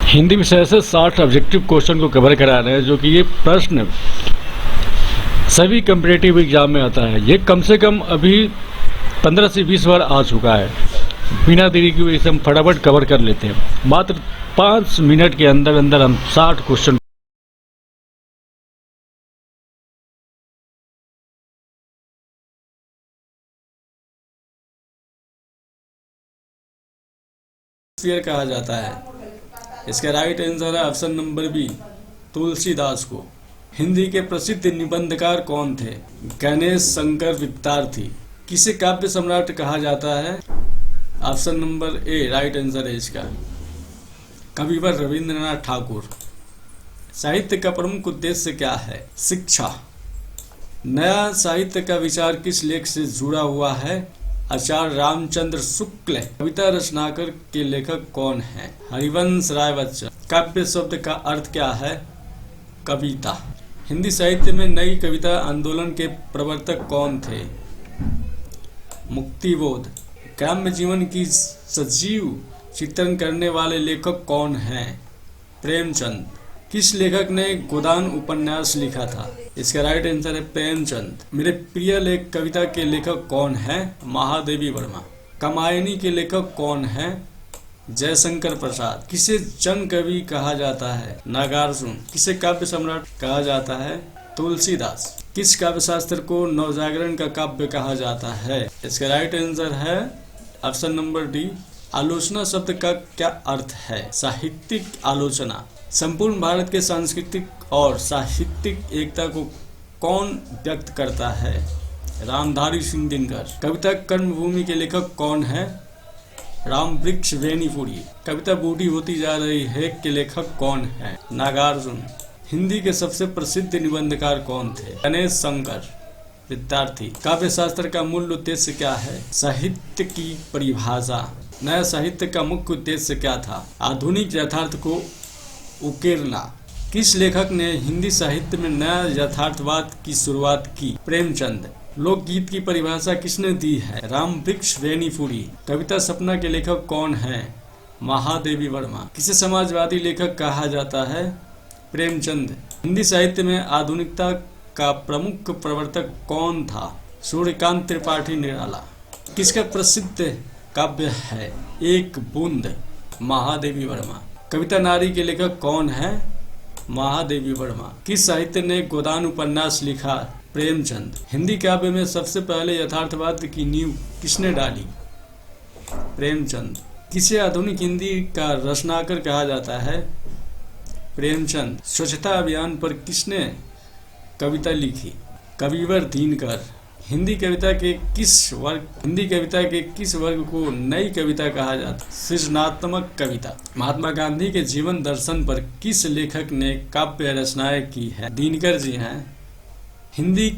हिंदी विषय से 60 objective question को कवर करा रहे हैं, जो कि ये प्रश्न सभी कम्पिटिटिव एग्जाम में आता है। ये कम से कम अभी 15 से 20 बार आ चुका है। बिना देरी की वजह से हम फटाफट कवर कर लेते हैं। मात्र 5 मिनट के अंदर अंदर हम 60 क्वेश्चन कहा जाता है। इसका राइट आंसर है ऑप्शन नंबर बी, तुलसीदास को। हिंदी के प्रसिद्ध निबंधकार कौन थे? गणेश शंकर विद्यार्थी। किसे काव्य सम्राट कहा जाता है? Option number A right answer है इसका, कविवर रविंद्रनाथ ठाकुर। साहित्य का प्रमुख उद्देश्य क्या है? शिक्षा। नया साहित्य का विचार किस लेख से जुड़ा हुआ है? आचार्य रामचंद्र शुक्ल। कविता रचनाकर के लेखक कौन है? हरिवंश राय बच्चन। काव्य शब्द का अर्थ क्या है? कविता। हिंदी साहित्य में नई कविता आंदोलन के प्रवर्तक कौन थे? मुक्तिबोध। ग्राम्य जीवन की सजीव चित्रण करने वाले लेखक कौन हैं? प्रेमचंद। किस लेखक ने गोदान उपन्यास लिखा था? इसका राइट आंसर है प्रेमचंद। मेरे प्रिय लेख कविता के लेखक कौन है? महादेवी वर्मा। कामायनी के लेखक कौन है? जयशंकर प्रसाद। किसे जन कवि कहा जाता है? नागार्जुन। किसे काव्य सम्राट कहा जाता है? तुलसीदास। किस काव्य शास्त्र को नवजागरण का काव्य कहा जाता है? इसका राइट आंसर है ऑप्शन नंबर डी, आलोचना शब्द का क्या अर्थ है? साहित्यिक आलोचना। संपूर्ण भारत के सांस्कृतिक और साहित्यिक एकता को कौन व्यक्त करता है? रामधारी सिंह दिनकर। कविता कर्मभूमि के लेखक कौन है? रामवृक्ष वेणीपुरी। कविता बूढ़ी होती जा रही है के लेखक कौन है? नागार्जुन। हिंदी के सबसे प्रसिद्ध निबंधकार कौन थे? गणेश शंकर विद्यार्थी। काव्य शास्त्र का मूल उद्देश्य क्या है? साहित्य की परिभाषा। नया साहित्य का मुख्य उद्देश्य क्या था? आधुनिक यथार्थ को उकेरना। किस लेखक ने हिंदी साहित्य में नया यथार्थवाद की शुरुआत की? प्रेमचंद। लोकगीत की परिभाषा किसने दी है? रामवृक्ष वेणीपुरी। कविता सपना के लेखक कौन है? महादेवी वर्मा। किसे समाजवादी लेखक कहा जाता है? प्रेमचंद। हिंदी साहित्य में आधुनिकता का प्रमुख प्रवर्तक कौन था? सूर्यकांत त्रिपाठी निराला। किसका प्रसिद्ध काव्य है एक बूंद? महादेवी वर्मा। कविता नारी के लेखक कौन है? महादेवी वर्मा। किस साहित्य ने गोदान उपन्यास लिखा? प्रेमचंद। हिंदी काव्य में सबसे पहले यथार्थवाद की नींव किसने डाली? प्रेमचंद। किसे आधुनिक हिंदी का रचनाकर कहा जाता है? प्रेमचंद। स्वच्छता अभियान पर किसने कविता लिखी? कविवर दिनकर। हिंदी कविता के किस वर्ग को नई कविता कहा जाता है? सृजनात्मक कविता। महात्मा गांधी के जीवन दर्शन पर किस लेखक ने काव्य रचनाएं की है? दिनकर जी हैं। हिंदी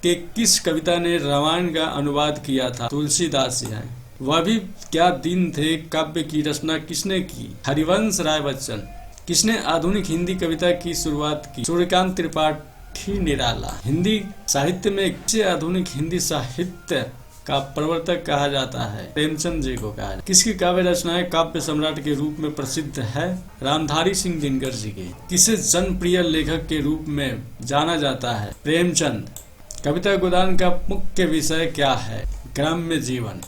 के किस कविता ने रामायण का अनुवाद किया था? तुलसीदास जी हैं। वह भी क्या दिन थे काव्य की रचना किसने की? हरिवंश राय बच्चन। किसने आधुनिक हिंदी कविता की शुरुआत की? सूर्यकांत त्रिपाठी निराला। हिंदी साहित्य में किसे आधुनिक हिंदी साहित्य का प्रवर्तक कहा जाता है? प्रेमचंद जी को कहा। किसकी काव्य रचनाएं काव्य सम्राट के रूप में प्रसिद्ध है? रामधारी सिंह दिनकर जी के। किसे जनप्रिय लेखक के रूप में जाना जाता है? प्रेमचंद। कविता गोदान का मुख्य विषय क्या है? ग्राम्य जीवन।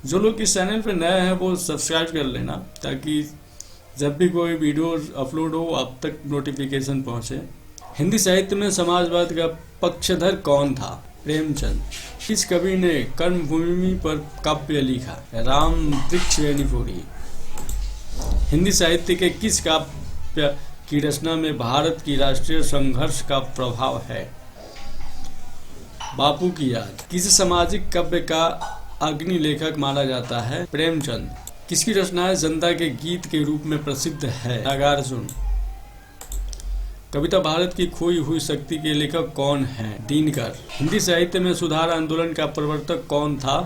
जो लोग इस चैनल पर नए हैं वो सब्सक्राइब कर लेना, ताकि जब भी कोई वीडियो अपलोड हो आप तक नोटिफिकेशन पहुंचे। हिंदी साहित्य में समाजवाद का पक्षधर कौन था? प्रेमचंद। किस कवि ने कर्मभूमि पर काव्य लिखा? रामवृक्ष वेणीपुरी। हिंदी साहित्य के किस काव्य की रचना में भारत की राष्ट्रीय संघर्ष का प्रभाव है? बापू की याद। किस सामाजिक काव्य का अग्नि लेखक माना जाता है? प्रेमचंद। किसकी रचनाएं जनता के गीत के रूप में प्रसिद्ध है? नागार्जुन। कविता भारत की खोई हुई शक्ति के लेखक कौन हैं? दिनकर। हिंदी साहित्य में सुधार आंदोलन का प्रवर्तक कौन था?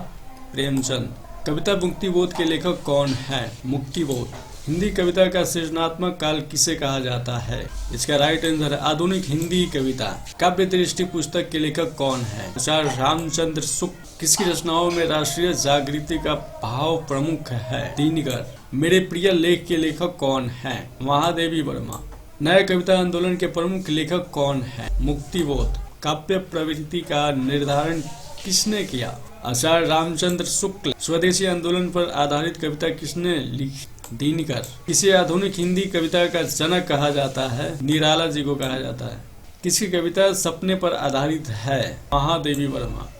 प्रेमचंद। कविता मुक्तिबोध के लेखक कौन है? मुक्तिबोध। हिंदी कविता का सृजनात्मक काल किसे कहा जाता है? इसका राइट आंसर है आधुनिक हिंदी कविता। काव्य दृष्टि पुस्तक के लेखक कौन है? आचार्य रामचंद्र शुक्ल। किसकी रचनाओं में राष्ट्रीय जागृति का भाव प्रमुख है? दिनकर। मेरे प्रिय लेख के लेखक कौन हैं? महादेवी वर्मा। नए कविता आंदोलन के प्रमुख लेखक कौन हैं? मुक्तिबोध। काव्य प्रवृत्ति का निर्धारण किसने किया? आचार्य रामचंद्र शुक्ल। स्वदेशी आंदोलन पर आधारित कविता किसने लिखी? दिनकर। किसे आधुनिक हिंदी कविता का जनक कहा जाता है? निराला जी को कहा जाता है। किसकी कविता सपने पर आधारित है? महादेवी वर्मा।